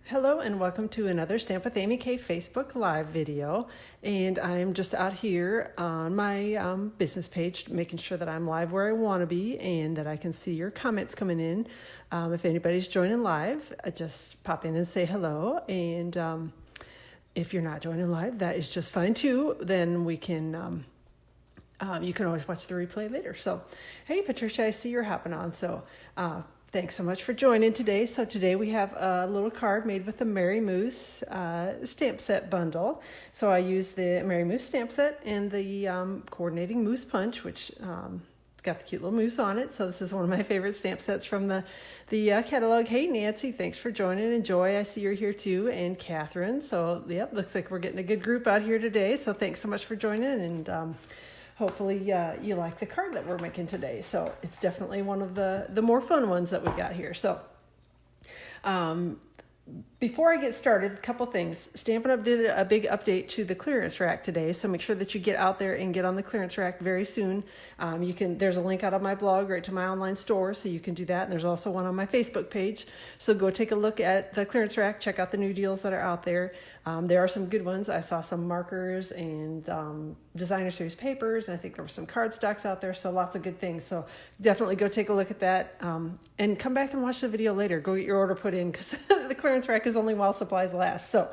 Hello and welcome to another Stamp with Amy K Facebook Live video. And I'm just out here on my business page making sure that I'm live where I want to be and that I can see your comments coming in. If anybody's joining live, just pop in and say hello. And if you're not joining live, that is just fine too. Then we can you can always watch the replay later. So, hey, Patricia, I see you're hopping on. So, thanks so much for joining today. So today we have a little card made with the Mary Moose stamp set bundle. So I use the Mary Moose stamp set and the coordinating moose punch, which got the cute little moose on it. So this is one of my favorite stamp sets from the catalog. Hey, Nancy, thanks for joining. And Joy, I see you're here too. And Catherine. So, yep, looks like we're getting a good group out here today. So thanks so much for joining. And hopefully you like the card that we're making today. So it's definitely one of the more fun ones that we got here. So before I get started, a couple things. Stampin' Up! Did a big update to the clearance rack today, so make sure that you get out there and get on the clearance rack very soon. There's a link out on my blog right to my online store, so you can do that. And there's also one on my Facebook page. So go take a look at the clearance rack, check out the new deals that are out there. There are some good ones. I saw some markers and designer series papers, and I think there were some card stocks out there, so lots of good things. So definitely go take a look at that and come back and watch the video later. Go get your order put in because the clearance rack is only while supplies last. So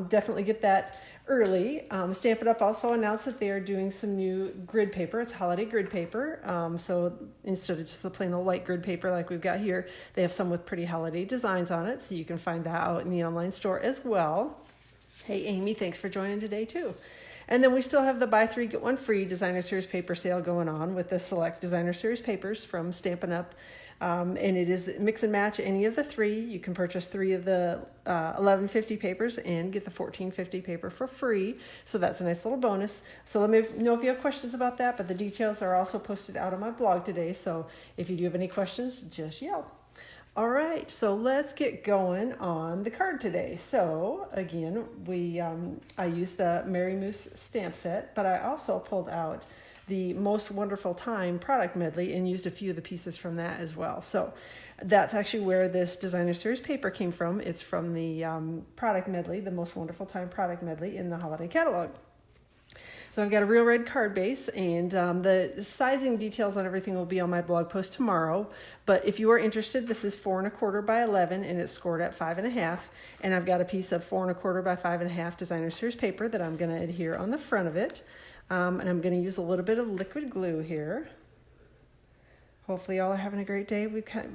definitely get that early. Stampin' Up! Also announced that they are doing some new grid paper. It's holiday grid paper. So instead of just the plain old white grid paper like we've got here, they have some with pretty holiday designs on it. So you can find that out in the online store as well. Hey, Amy, thanks for joining today, too. And then we still have the buy three, get one free designer series paper sale going on with the select designer series papers from Stampin' Up! And it is mix and match any of the three. You can purchase three of the 1150 papers and get the 1450 paper for free. So that's a nice little bonus. So let me know if you have questions about that, but the details are also posted out on my blog today. So if you do have any questions, just yell. All right, so let's get going on the card today. So again, I used the Mary Moose stamp set, but I also pulled out the Most Wonderful Time product medley and used a few of the pieces from that as well. So that's actually where this designer series paper came from. It's from the product medley, the Most Wonderful Time product medley in the holiday catalog. So I've got a real red card base, and the sizing details on everything will be on my blog post tomorrow. But if you are interested, this is 4 1/4 by 11, and it's scored at 5 1/2. And I've got a piece of 4 1/4 by 5 1/2 designer series paper that I'm going to adhere on the front of it. And I'm going to use a little bit of liquid glue here. Hopefully y'all are having a great day.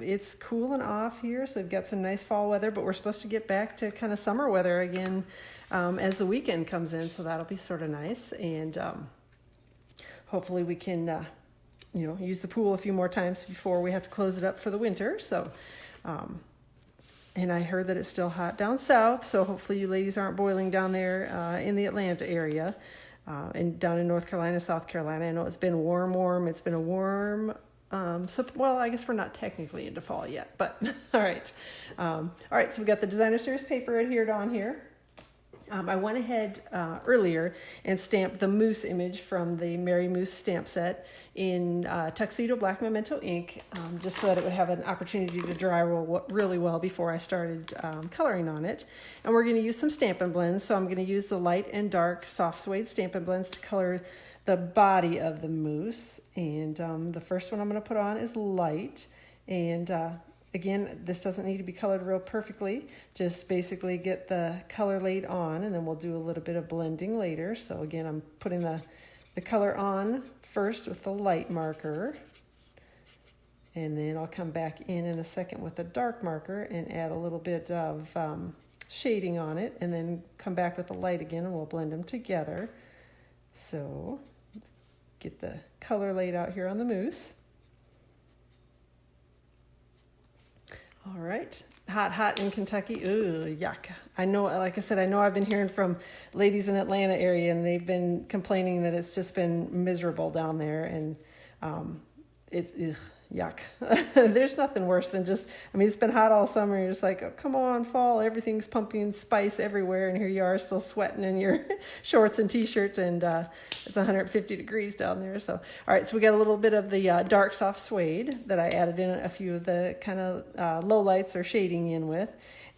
It's cooling off here, so we've got some nice fall weather, but we're supposed to get back to kind of summer weather again as the weekend comes in, so that'll be sort of nice. And hopefully we can, use the pool a few more times before we have to close it up for the winter. So, and I heard that it's still hot down south, so hopefully you ladies aren't boiling down there in the Atlanta area and down in North Carolina, South Carolina. I know it's been warm. It's been a warm. Well, I guess we're not technically into fall yet, but all right. All right, so we've got the designer series paper adhered on here. I went ahead earlier and stamped the moose image from the Mary Moose stamp set in Tuxedo Black Memento ink, just so that it would have an opportunity to dry really well before I started coloring on it. And we're going to use some Stampin' blends, so I'm going to use the light and dark soft suede Stampin' blends to color the body of the moose. And the first one I'm going to put on is light. And again, this doesn't need to be colored real perfectly. Just basically get the color laid on, and then we'll do a little bit of blending later. So again, I'm putting the color on first with the light marker. And then I'll come back in a second with the dark marker and add a little bit of shading on it, and then come back with the light again, and we'll blend them together. So get the color laid out here on the moose. All right, hot in Kentucky. Ooh, yuck. I know, like I said, I've been hearing from ladies in Atlanta area, and they've been complaining that it's just been miserable down there, and yuck. There's nothing worse than just, I mean, it's been hot all summer. You're just like, oh, come on, fall. Everything's pumping spice everywhere. And here you are still sweating in your shorts and t-shirt. And it's 150 degrees down there. So, all right, so we got a little bit of the dark soft suede that I added in a few of the kind of low lights or shading in with.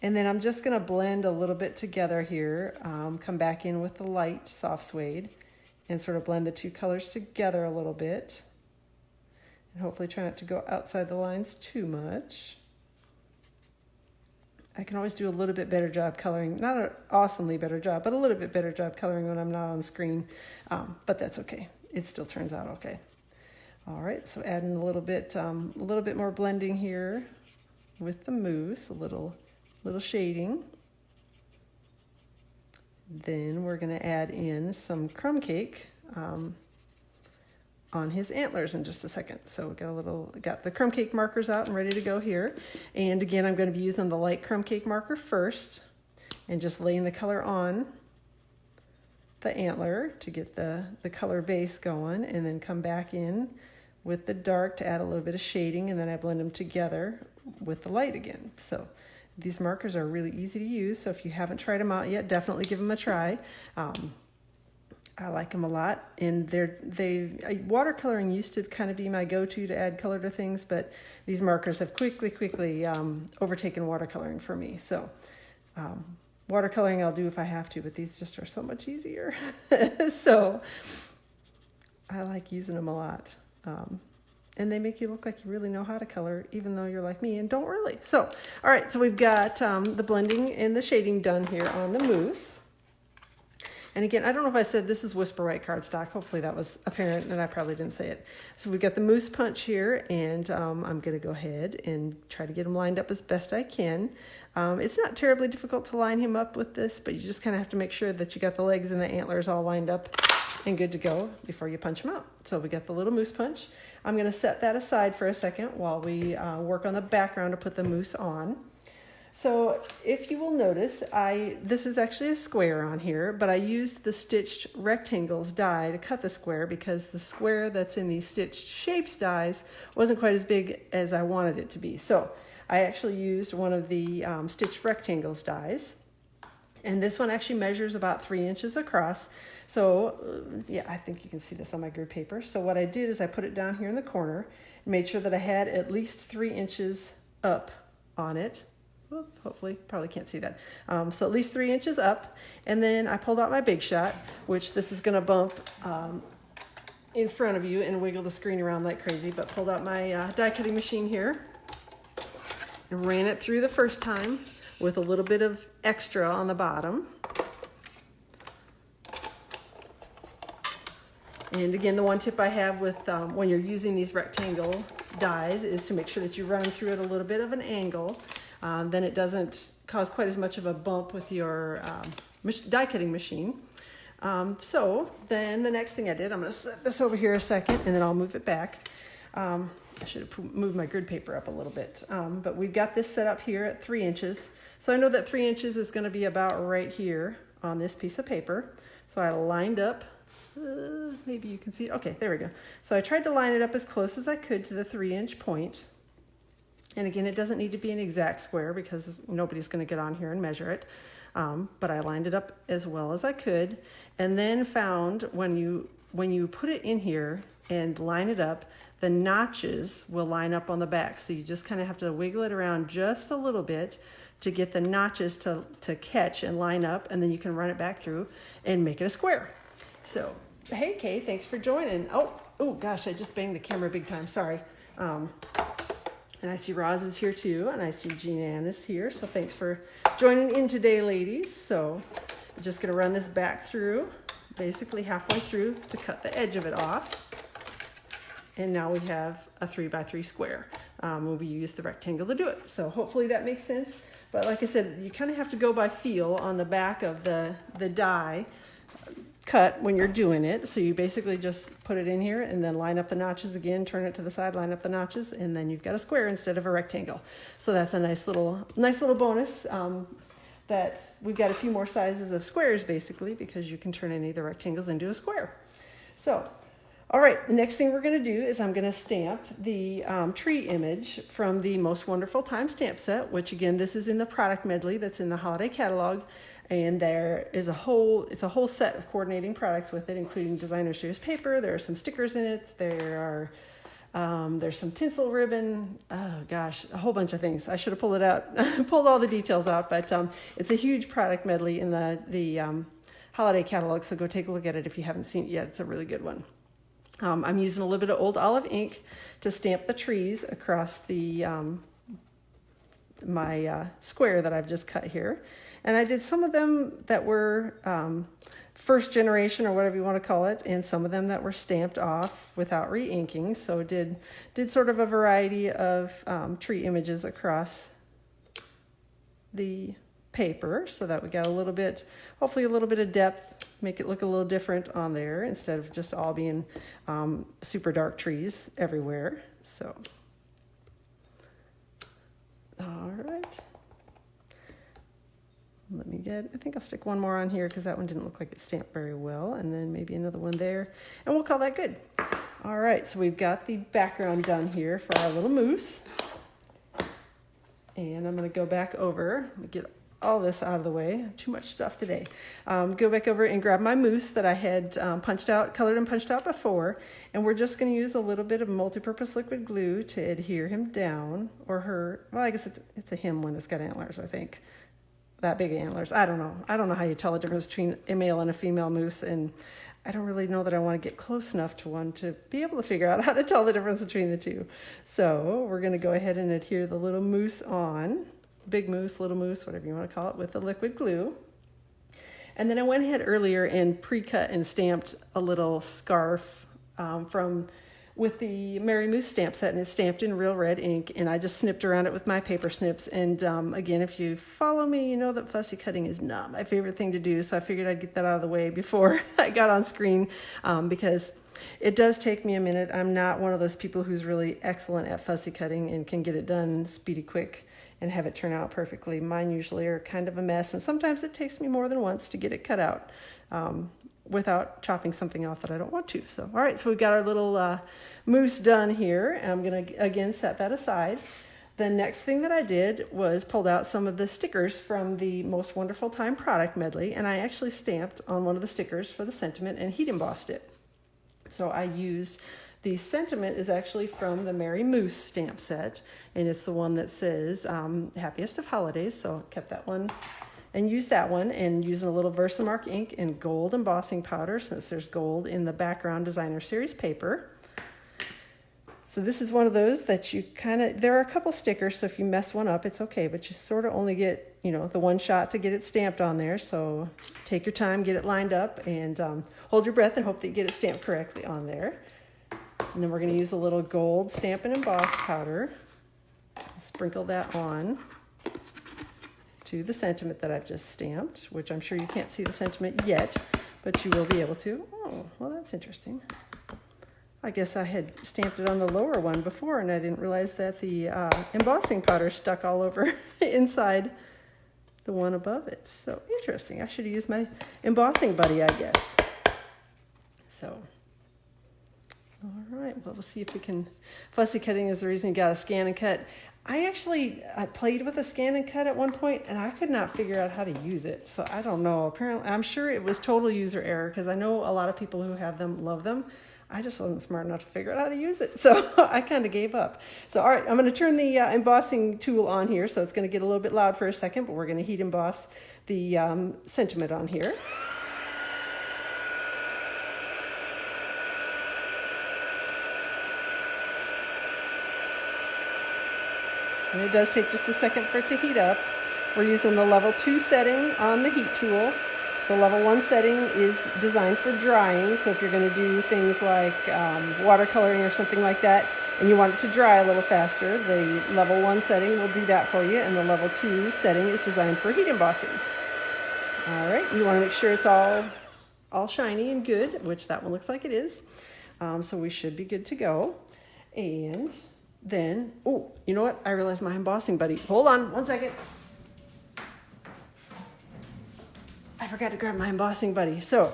And then I'm just going to blend a little bit together here. Come back in with the light soft suede and sort of blend the two colors together a little bit. And hopefully try not to go outside the lines too much. I can always do a little bit better job coloring. Not an awesomely better job, but a little bit better job coloring when I'm not on screen. But that's okay. It still turns out okay. All right, so adding a little bit more blending here with the mousse, a little shading. Then we're going to add in some crumb cake on his antlers in just a second. So we got the crumb cake markers out and ready to go here. And again, I'm going to be using the light crumb cake marker first and just laying the color on the antler to get the color base going, and then come back in with the dark to add a little bit of shading, and then I blend them together with the light again. So these markers are really easy to use, so if you haven't tried them out yet, definitely give them a try. I like them a lot, and watercoloring used to kind of be my go-to to add color to things, but these markers have quickly overtaken watercoloring for me. So watercoloring I'll do if I have to, but these just are so much easier. So I like using them a lot. And they make you look like you really know how to color, even though you're like me and don't really. So, all right, so we've got the blending and the shading done here on the mousse. And again, I don't know if I said this is Whisper White cardstock. Hopefully that was apparent, and I probably didn't say it. So we've got the mousse punch here, and I'm going to go ahead and try to get them lined up as best I can. It's not terribly difficult to line him up with this, but you just kind of have to make sure that you got the legs and the antlers all lined up and good to go before you punch them out. So we got the little mousse punch. I'm going to set that aside for a second while we work on the background to put the mousse on. So if you will notice, this is actually a square on here, but I used the stitched rectangles die to cut the square because the square that's in these stitched shapes dies wasn't quite as big as I wanted it to be. So I actually used one of the stitched rectangles dies, and this one actually measures about 3 inches across. So yeah, I think you can see this on my grid paper. So what I did is I put it down here in the corner and made sure that I had at least 3 inches up on it. Hopefully, probably can't see that. So at least 3 inches up. And then I pulled out my Big Shot, which this is going to bump in front of you and wiggle the screen around like crazy, but pulled out my die cutting machine here and ran it through the first time with a little bit of extra on the bottom. And again, the one tip I have with when you're using these rectangle dies is to make sure that you run through it a little bit of an angle. Then it doesn't cause quite as much of a bump with your die cutting machine. So then the next thing I did, I'm going to set this over here a second, and then I'll move it back. I should have moved my grid paper up a little bit. But we've got this set up here at 3 inches. So I know that 3 inches is going to be about right here on this piece of paper. So I lined up, maybe you can see, okay, there we go. So I tried to line it up as close as I could to the 3-inch point. And again, it doesn't need to be an exact square because nobody's going to get on here and measure it. But I lined it up as well as I could, and then found when you put it in here and line it up, the notches will line up on the back. So you just kind of have to wiggle it around just a little bit to get the notches to catch and line up, and then you can run it back through and make it a square. So, hey Kay, thanks for joining. Oh gosh, I just banged the camera big time, sorry. And I see Roz is here too, and I see Jean Ann is here. So thanks for joining in today, ladies. So I'm just gonna run this back through, basically halfway through to cut the edge of it off. And now we have a 3x3 square. We use the rectangle to do it. So hopefully that makes sense. But like I said, you kind of have to go by feel on the back of the die cut when you're doing it. So you basically just put it in here and then line up the notches again, turn it to the side, line up the notches, and then you've got a square instead of a rectangle. So that's a nice little bonus that we've got a few more sizes of squares basically, because you can turn any of the rectangles into a square. So, All right, the next thing we're going to do is I'm going to stamp the tree image from the Most Wonderful Time stamp set, which again, this is in the product medley that's in the holiday catalog. And there is it's a whole set of coordinating products with it, including designer series paper. There are some stickers in it. There's some tinsel ribbon. Oh gosh, a whole bunch of things. I should have pulled it out, pulled all the details out, but it's a huge product medley in the holiday catalog. So go take a look at it if you haven't seen it yet. It's a really good one. I'm using a little bit of old olive ink to stamp the trees across the my square that I've just cut here. And I did some of them that were first generation or whatever you want to call it, and some of them that were stamped off without re-inking. So did sort of a variety of tree images across the paper so that we got a little bit, hopefully a little bit of depth, make it look a little different on there instead of just all being super dark trees everywhere. So, all right. Let me I think I'll stick one more on here because that one didn't look like it stamped very well, and then maybe another one there, and we'll call that good. All right, so we've got the background done here for our little moose. And I'm going to go back over, get all this out of the way. Too much stuff today. Go back over and grab my moose that I had colored and punched out before, and we're just going to use a little bit of multi-purpose liquid glue to adhere him down, or her. Well, I guess it's a him when it's got antlers, I think. That big antlers. I don't know how you tell the difference between a male and a female moose, and I don't really know that I want to get close enough to one to be able to figure out how to tell the difference between the two. So we're going to go ahead and adhere the little moose on, big moose, little moose, whatever you want to call it, with the liquid glue. And then I went ahead earlier and pre-cut and stamped a little scarf with the Merry Moose stamp set, and it's stamped in real red ink, and I just snipped around it with my paper snips. And again, if you follow me, you know that fussy cutting is not my favorite thing to do, so I figured I'd get that out of the way before I got on screen, because it does take me a minute. I'm not one of those people who's really excellent at fussy cutting and can get it done speedy quick and have it turn out perfectly. Mine usually are kind of a mess, and sometimes it takes me more than once to get it cut out without chopping something off that I don't want to. So, all right, so we've got our little moose done here, and I'm going to, again, set that aside. The next thing that I did was pulled out some of the stickers from the Most Wonderful Time product medley, and I actually stamped on one of the stickers for the sentiment and heat embossed it. So I used, the sentiment is actually from the Merry Moose stamp set, and it's the one that says Happiest of Holidays, so I kept that one and used that one, and using a little Versamark ink and gold embossing powder, since there's gold in the background designer series paper. So this is one of those that you there are a couple stickers, so if you mess one up, it's okay, but you sort of only get, the one shot to get it stamped on there. So take your time, get it lined up, and hold your breath and hope that you get it stamped correctly on there. And then we're going to use a little gold Stampin' Emboss powder, sprinkle that on to the sentiment that I've just stamped, which I'm sure you can't see the sentiment yet, but you will be able to. Oh, well, that's interesting. I guess I had stamped it on the lower one before, and I didn't realize that the embossing powder stuck all over inside the one above it. So interesting. I should have used my embossing buddy, I guess. So, all right. Well, we'll see if we can. Fussy cutting is the reason you got to scan and cut. I played with a scan and cut at one point, and I could not figure out how to use it. So I don't know. Apparently, I'm sure it was total user error, because I know a lot of people who have them love them. I just wasn't smart enough to figure out how to use it, so I kind of gave up. So, all right, I'm going to turn the embossing tool on here, so it's going to get a little bit loud for a second, but we're going to heat emboss the sentiment on here. And it does take just a second for it to heat up. We're using the level 2 setting on the heat tool. The level 1 setting is designed for drying, so if you're going to do things like watercoloring or something like that, and you want it to dry a little faster, the level 1 setting will do that for you, and the level 2 setting is designed for heat embossing. All right, you want to make sure it's all shiny and good, which that one looks like it is. So we should be good to go. And then, oh, you know what? I realized my embossing buddy. Hold on 1 second. I forgot to grab my embossing buddy. So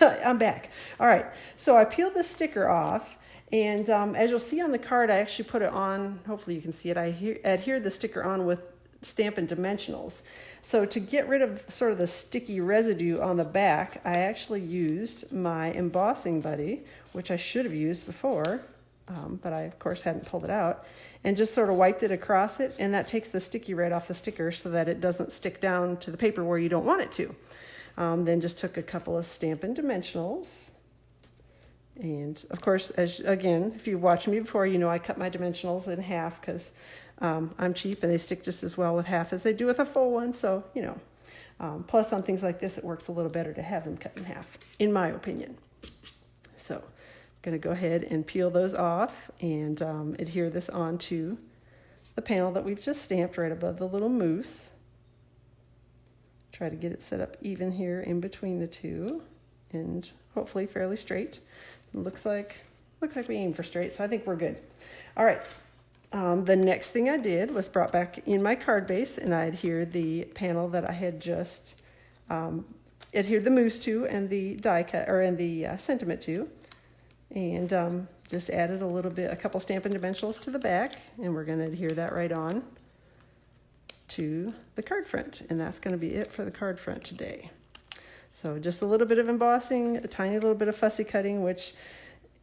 I'm back. All right, so I peeled the sticker off, and as you'll see on the card, I actually put it on, hopefully you can see it, I adhered the sticker on with Stampin' Dimensionals. So to get rid of sort of the sticky residue on the back, I actually used my embossing buddy, which I should have used before, but I of course hadn't pulled it out, and just sort of wiped it across it, and that takes the sticky right off the sticker so that it doesn't stick down to the paper where you don't want it to. Then just took a couple of Stampin' Dimensionals, and of course, again, if you've watched me before, you know I cut my dimensionals in half because I'm cheap and they stick just as well with half as they do with a full one. So, you know, plus on things like this, it works a little better to have them cut in half, in my opinion. So I'm going to go ahead and peel those off and adhere this onto the panel that we've just stamped right above the little moose. Try to get it set up even here in between the two and hopefully fairly straight. It looks like we aim for straight, so I think we're good. All right. The next thing I did was brought back in my card base, and I adhered the panel that I had just adhered the moose to and the die cut, or and the sentiment to, and just added a couple Stampin' Dimensionals to the back, and we're going to adhere that right on to the card front, and that's going to be it for the card front today. So just a little bit of embossing, a tiny little bit of fussy cutting, which,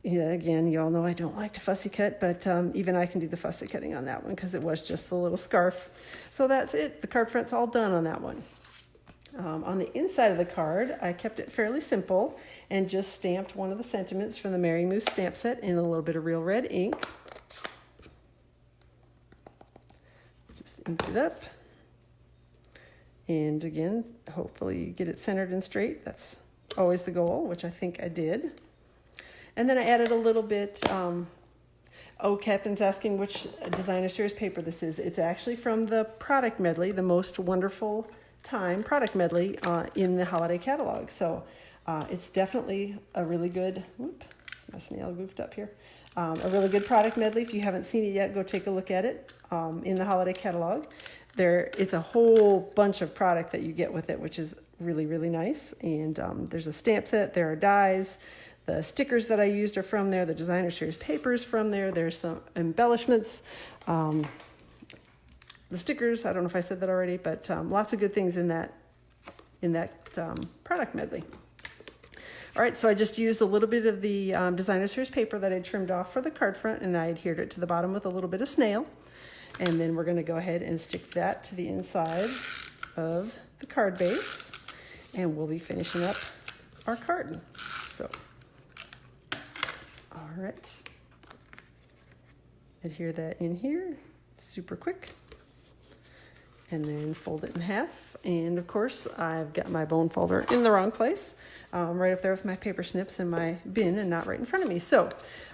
you know, again, you all know I don't like to fussy cut, but even I can do the fussy cutting on that one because it was just the little scarf. So that's it. The card front's all done on that one. On the inside of the card, I kept it fairly simple and just stamped one of the sentiments from the Merry Moose stamp set in a little bit of real red ink. Just inked it up. And again, hopefully you get it centered and straight. That's always the goal, which I think I did. And then I added a little bit, Captain's asking which designer series paper this is. It's actually from the product medley, the Most Wonderful Time product medley in the holiday catalog. So it's definitely a really good, my snail goofed up here. A really good product medley. If you haven't seen it yet, go take a look at it in the holiday catalog. It's a whole bunch of product that you get with it, which is really, really nice. And there's a stamp set, there are dies. The stickers that I used are from there. The designer series papers from there. There's some embellishments. The stickers, I don't know if I said that already, but lots of good things in that product medley. All right, so I just used a little bit of the designer series paper that I trimmed off for the card front, and I adhered it to the bottom with a little bit of snail. And then we're going to go ahead and stick that to the inside of the card base, and we'll be finishing up our card. So, all right, adhere that in here, super quick, and then fold it in half. And of course, I've got my bone folder in the wrong place, right up there with my paper snips in my bin and not right in front of me. So,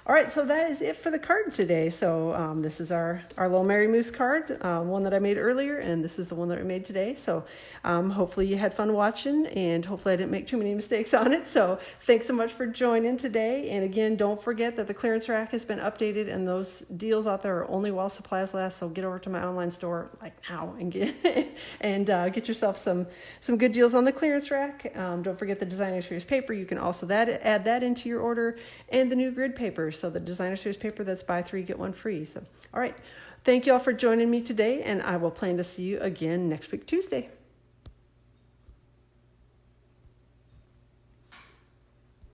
all right, so that is it for the card today. So this is our little Merry Moose card, one that I made earlier, and this is the one that I made today. So hopefully you had fun watching, and hopefully I didn't make too many mistakes on it. So thanks so much for joining today. And again, don't forget that the clearance rack has been updated, and those deals out there are only while supplies last. So get over to my online store like now and get yourself some good deals on the clearance rack. Don't forget the designer series paper. You can also add that into your order, and the new grid paper. So the designer series paper that's buy 3 get 1 free. So all right, thank you all for joining me today, and I will plan to see you again next week Tuesday.